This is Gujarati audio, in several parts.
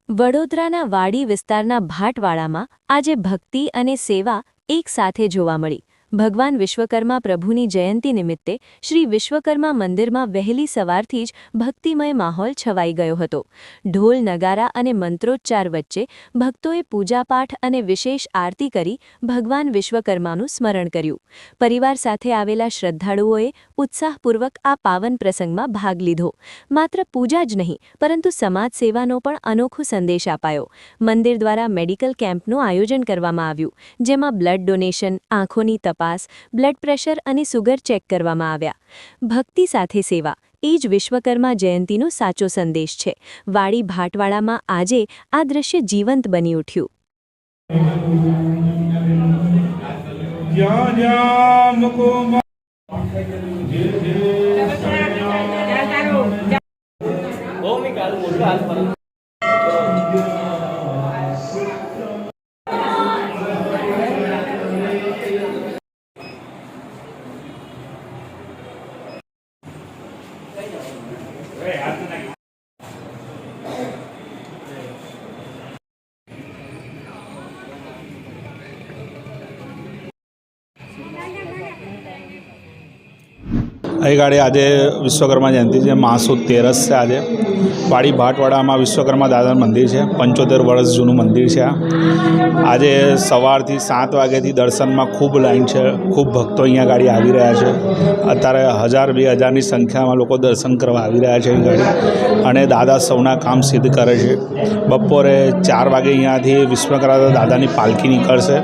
વડોદરાના વાડી વિસ્તારના ભાટવાડામાં આજે ભક્તિ અને સેવા એક સાથે જોવા મળી। ભગવાન વિશ્વકર્મા પ્રભુની જયંતિ નિમિત્તે શ્રી વિશ્વકર્મા મંદિરમાં વહેલી સવારથી જ ભક્તિમય માહોલ છવાઈ ગયો હતો। ઢોલ નગારા અને મંત્રોચ્ચાર વચ્ચે ભક્તોએ પૂજાપાઠ અને વિશેષ આરતી કરી ભગવાન વિશ્વકર્માનું સ્મરણ કર્યું। પરિવાર સાથે આવેલા શ્રદ્ધાળુઓએ ઉત્સાહપૂર્વક આ પાવન પ્રસંગમાં ભાગ લીધો। માત્ર પૂજા જ નહીં પરંતુ સમાજ સેવાનો પણ અનોખો સંદેશ આપાયો। મંદિર દ્વારા મેડિકલ કેમ્પનું આયોજન કરવામાં આવ્યું, જેમાં બ્લડ ડોનેશન, આંખોની તપાસ, બ્લડ પ્રેશર અને સુગર ચેક કરવામાં આવ્યા। ભક્તિ સાથે સેવા એ જ વિશ્વકર્મા જયંતિનો સાચો સંદેશ છે। વાડી ભાટવાડામાં આજે આ દ્રશ્ય જીવંત બની ઉઠ્યું। અહીં ગાડી આજે વિશ્વકર્મા જયંતિ છે, મહાસુદ તેરસ છે। આજે વાડી ભાટવાડામાં વિશ્વકર્મા દાદાનું મંદિર છે। 75 વર્ષ જૂનું મંદિર છે। આજે સવારથી 7 વાગ્યાથી દર્શનમાં ખૂબ લાઈન છે, ખૂબ ભક્તો અહીંયા ગાડી આવી રહ્યા છે। અત્યારે 1000-2000ની સંખ્યામાં લોકો દર્શન કરવા આવી રહ્યા છે અહીં ગાડી, અને દાદા સૌના કામ સિદ્ધ કરે છે। બપોરે 4 વાગે અહીંયાથી વિશ્વકર્મા દાદાની પાલખી નીકળશે।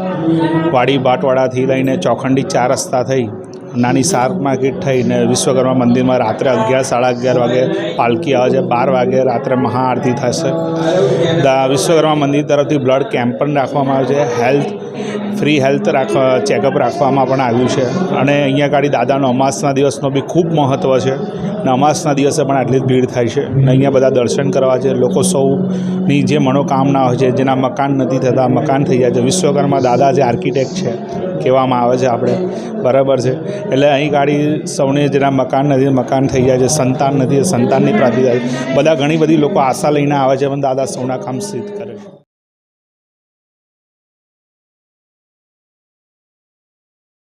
વાડી ભાટવાડાથી લઈને ચોખંડી 4 રસ્તા થઈ નાની શાક માર્કેટ થઈને વિશ્વકર્મા મંદિરમાં રાત્રે 11-11:30 વાગે પાલકી આવે છે। 12 વાગે રાત્રે મહાઆરતી થશે। વિશ્વકર્મા મંદિર તરફથી બ્લડ કેમ્પ પણ રાખવામાં આવે છે। ફ્રી હેલ્થ ચેકઅપ રાખવામાં પણ આવ્યું છે। અને અહીંયા ગાડી દાદાનો અમાસના દિવસનો બી ખૂબ મહત્ત્વ છે, અને અમાસના દિવસે પણ આટલી જ ભીડ થાય છે, અને અહીંયા બધા દર્શન કરવા છે। લોકો સૌની જે મનોકામના હોય છે, જેના મકાન નથી થતા મકાન થઈ જાય છે। વિશ્વકર્મા દાદા જે આર્કિટેક્ટ છે કહેવામાં આવે છે આપણે, બરાબર છે। એટલે અહીં ગાડી સૌને જેના મકાન નથી મકાન થઈ જાય છે, સંતાન નથી સંતાનની પ્રાપ્તિ થાય છે। બધા ઘણી બધી લોકો આશા લઈને આવે છે, પણ દાદા સૌના કામ સિદ્ધ કરે છે।